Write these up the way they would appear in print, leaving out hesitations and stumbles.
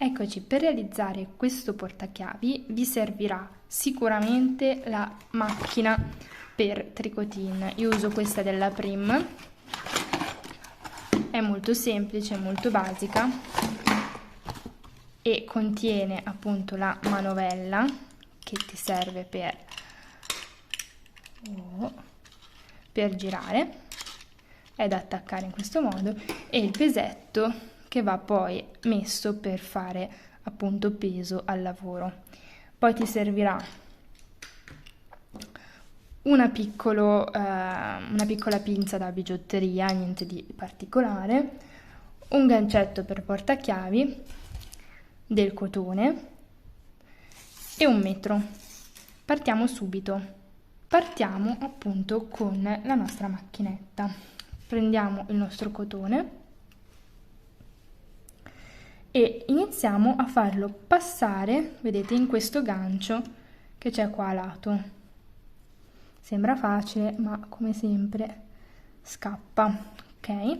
Eccoci, per realizzare questo portachiavi vi servirà sicuramente la macchina per tricotin. Io uso questa della Prim, è molto semplice, molto basica e contiene appunto la manovella che ti serve per girare, è da attaccare in questo modo, e il pesetto che va poi messo per fare appunto peso al lavoro. Poi ti servirà una piccola pinza da bigiotteria, niente di particolare, un gancetto per portachiavi, del cotone e un metro. Partiamo subito. Partiamo appunto con la nostra macchinetta. Prendiamo il nostro cotone e iniziamo a farlo passare, vedete, in questo gancio che c'è qua a lato. Sembra facile, ma come sempre scappa, ok?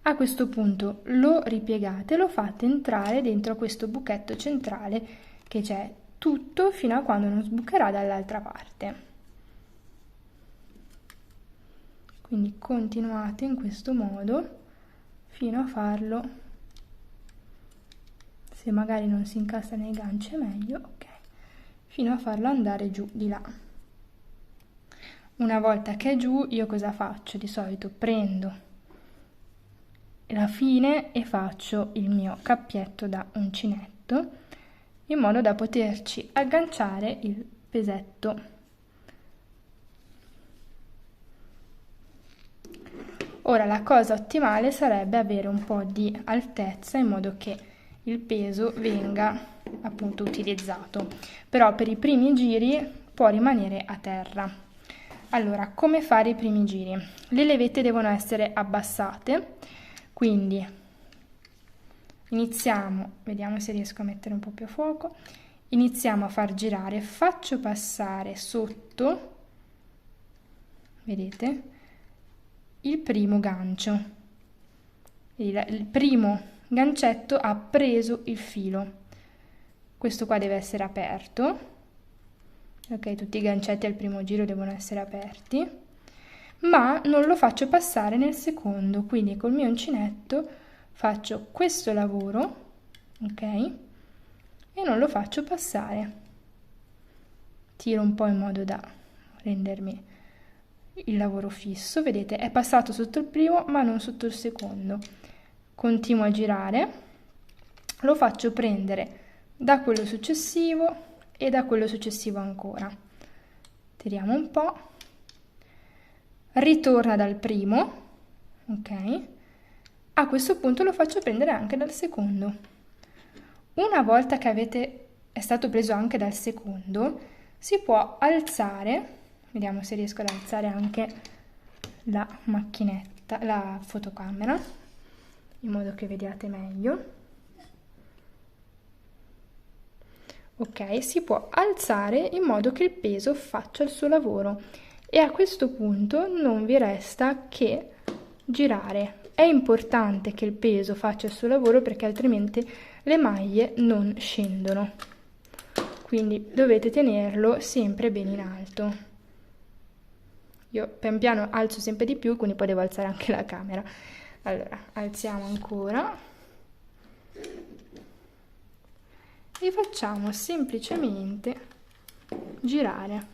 A questo punto lo ripiegate, lo fate entrare dentro questo buchetto centrale che c'è, tutto fino a quando non sbucherà dall'altra parte. Quindi continuate in questo modo fino a farlo, se magari non si incassa nei ganci è meglio, ok, fino a farlo andare giù di là. Una volta che è giù, io cosa faccio? Di solito prendo la fine e faccio il mio cappietto da uncinetto in modo da poterci agganciare il pesetto. Ora la cosa ottimale sarebbe avere un po' di altezza in modo che il peso venga appunto utilizzato, però per i primi giri può rimanere a terra. Allora, come fare i primi giri? Le levette devono essere abbassate, quindi iniziamo, vediamo se riesco a mettere un po' più a fuoco, iniziamo a far girare, faccio passare sotto, vedete, il primo gancio, il primo gancetto ha preso il filo, questo qua deve essere aperto, ok, tutti i gancetti al primo giro devono essere aperti, ma non lo faccio passare nel secondo, quindi col mio uncinetto faccio questo lavoro, ok, e non lo faccio passare, tiro un po' in modo da rendermi il lavoro fisso, vedete, è passato sotto il primo ma non sotto il secondo. Continuo a girare, lo faccio prendere da quello successivo e da quello successivo ancora, tiriamo un po', ritorna dal primo, ok, a questo punto lo faccio prendere anche dal secondo. Una volta che è stato preso anche dal secondo, si può alzare, vediamo se riesco ad alzare anche la macchinetta, la fotocamera, in modo che vediate meglio. Ok, si può alzare in modo che il peso faccia il suo lavoro e a questo punto non vi resta che girare. È importante che il peso faccia il suo lavoro perché altrimenti le maglie non scendono, quindi dovete tenerlo sempre ben in alto. Io pian piano alzo sempre di più, quindi poi devo alzare anche la camera. Allora, alziamo ancora e facciamo semplicemente girare.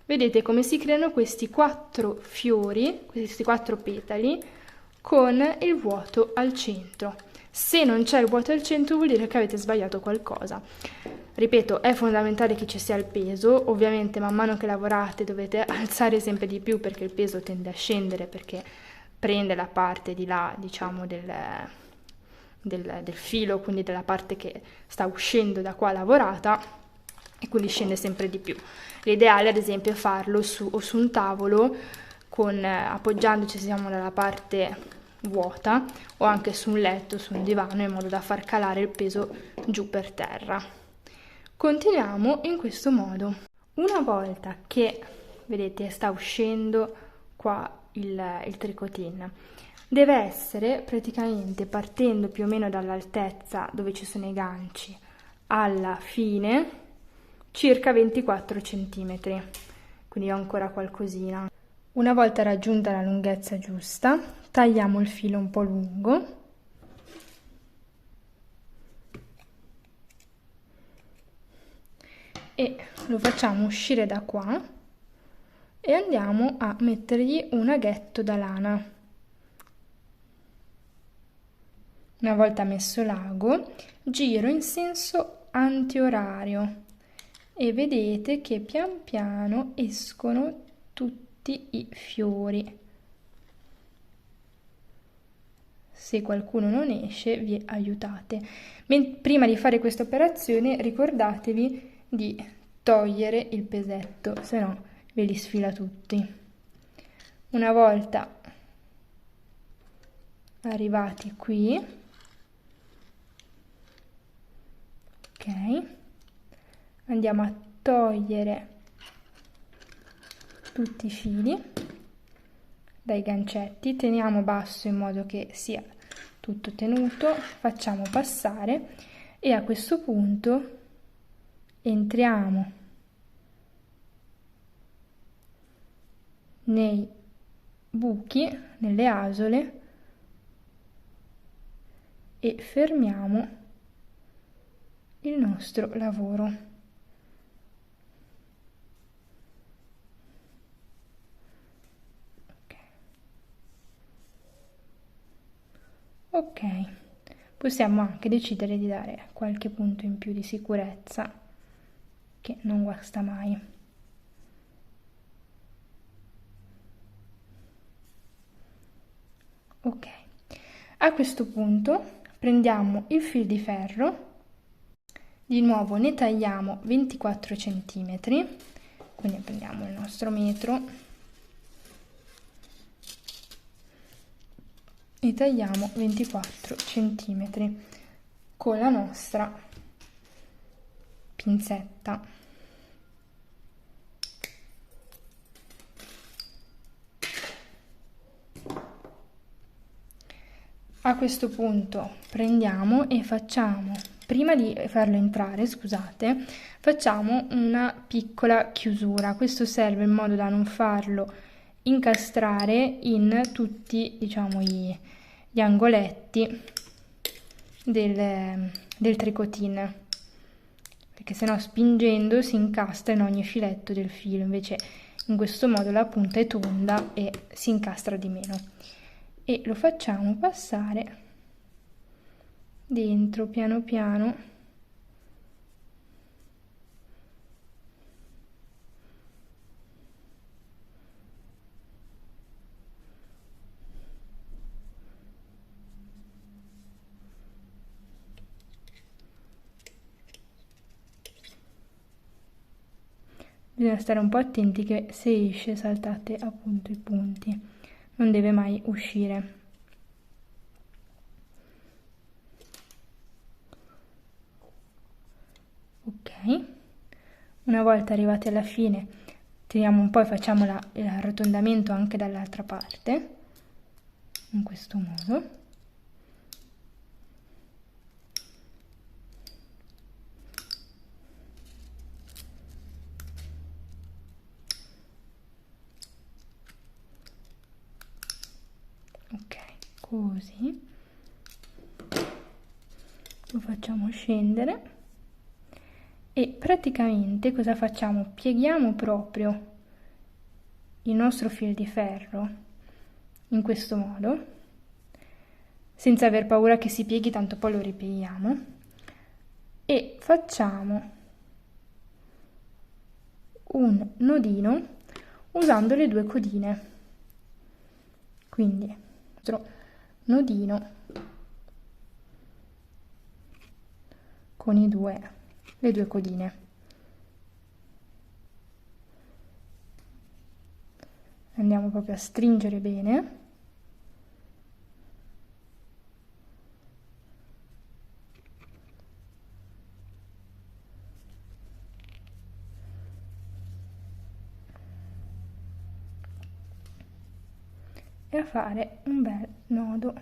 Vedete come si creano questi 4 fiori, questi 4 petali con il vuoto al centro. Se non c'è il vuoto al centro vuol dire che avete sbagliato qualcosa. Ripeto, è fondamentale che ci sia il peso, ovviamente man mano che lavorate dovete alzare sempre di più perché il peso tende a scendere, perché prende la parte di là, diciamo, del filo, quindi della parte che sta uscendo da qua lavorata, e quindi scende sempre di più. L'ideale ad esempio è farlo su un tavolo appoggiandoci, siamo dalla parte vuota, o anche su un letto, su un divano, in modo da far calare il peso giù per terra. Continuiamo in questo modo. Una volta che vedete sta uscendo qua il tricotin, Deve essere praticamente partendo più o meno dall'altezza dove ci sono i ganci alla fine circa 24 centimetri, quindi ho ancora qualcosina. Una volta raggiunta la lunghezza giusta, tagliamo il filo un po' lungo e lo facciamo uscire da qua e andiamo a mettergli un aghetto da lana. Una volta messo l'ago, giro in senso antiorario e vedete che pian piano escono tutti i fiori. Se qualcuno non esce, vi aiutate. Prima di fare questa operazione ricordatevi di togliere il pesetto, se no ve li sfila tutti. Una volta arrivati qui, ok, andiamo a togliere tutti i fili dai gancetti, teniamo basso in modo che sia tutto tenuto, facciamo passare e a questo punto entriamo nei buchi, nelle asole e fermiamo il nostro lavoro. Ok, possiamo anche decidere di dare qualche punto in più di sicurezza, che non guasta mai. Ok, a questo punto prendiamo il fil di ferro, di nuovo ne tagliamo 24 centimetri, quindi prendiamo il nostro metro e tagliamo 24 centimetri con la nostra pinzetta. A questo punto prendiamo e facciamo, prima di farlo entrare, scusate, facciamo una piccola chiusura. Questo serve in modo da non farlo incastrare in tutti, diciamo, gli angoletti del tricotin, perché sennò spingendo si incastra in ogni filetto del filo, invece in questo modo la punta è tonda e si incastra di meno. E lo facciamo passare dentro piano piano bisogna stare un po' attenti che se esce saltate appunto i punti, non deve mai uscire. Ok, una volta arrivati alla fine tiriamo un po' e facciamo l'arrotondamento anche dall'altra parte, in questo modo. Ok, così lo facciamo scendere e praticamente cosa facciamo? Pieghiamo proprio il nostro fil di ferro in questo modo, senza aver paura che si pieghi, tanto poi lo ripieghiamo, e facciamo un nodino usando le due codine. Quindi il nostro nodino con le due codine. Andiamo proprio a stringere bene. e a fare un bel nodo.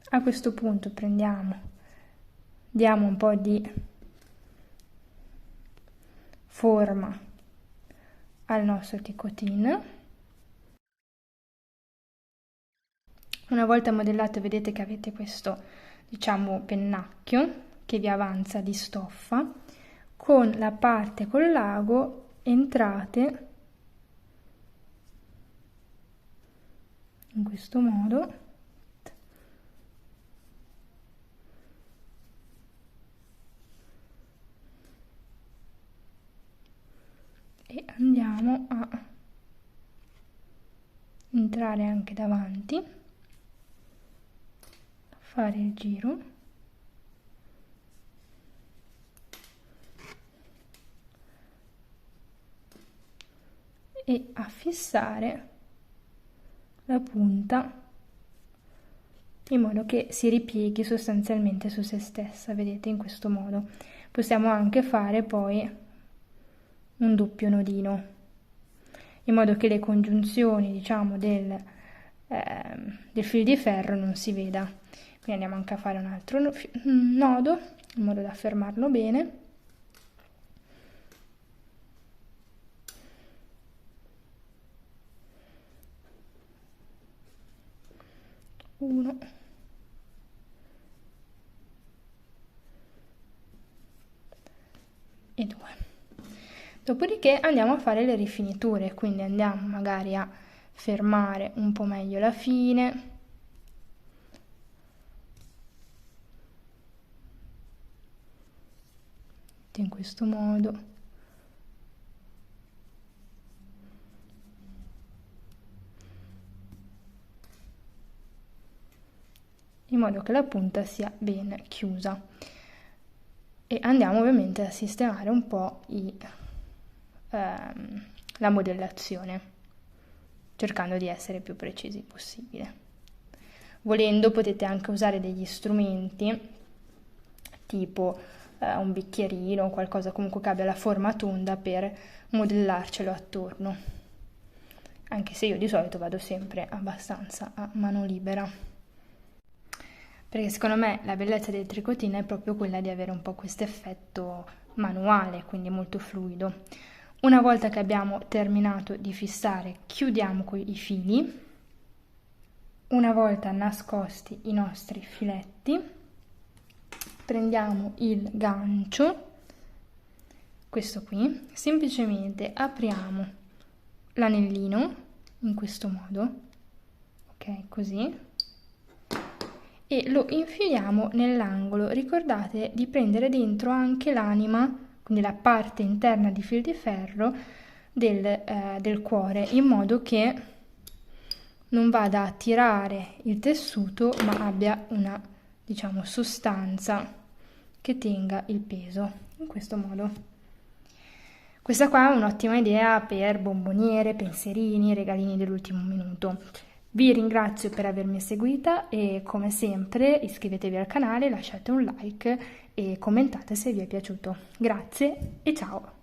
A questo punto diamo un po' di forma al nostro ticotin. Una volta modellato vedete che avete questo, diciamo, pennacchio che vi avanza di stoffa. Con la parte col lago entrate in questo modo e andiamo a entrare anche davanti, fare il giro e a fissare la punta in modo che si ripieghi sostanzialmente su se stessa, vedete, in questo modo. Possiamo anche fare poi un doppio nodino, in modo che le congiunzioni, diciamo, del fil di ferro non si veda. Quindi andiamo anche a fare un altro nodo, in modo da fermarlo bene. Uno. E 2. Dopodiché andiamo a fare le rifiniture, quindi andiamo magari a fermare un po' meglio la fine. In questo modo. In modo che la punta sia ben chiusa. E andiamo ovviamente a sistemare un po' la modellazione, cercando di essere più precisi possibile. Volendo potete anche usare degli strumenti tipo un bicchierino o qualcosa comunque che abbia la forma tonda per modellarcelo attorno, anche se io di solito vado sempre abbastanza a mano libera, perché secondo me la bellezza del tricotin è proprio quella di avere un po' questo effetto manuale, quindi molto fluido. Una volta che abbiamo terminato di fissare, chiudiamo i fili. Una volta nascosti i nostri filetti, prendiamo il gancio, questo qui, semplicemente apriamo l'anellino in questo modo, ok, così, e lo infiliamo nell'angolo. Ricordate di prendere dentro anche l'anima, quindi la parte interna di fil di ferro del cuore, in modo che non vada a tirare il tessuto, ma abbia una, diciamo, sostanza che tenga il peso, in questo modo. Questa qua è un'ottima idea per bomboniere, pensierini, regalini dell'ultimo minuto. Vi ringrazio per avermi seguita e come sempre iscrivetevi al canale, lasciate un like e commentate se vi è piaciuto. Grazie e ciao!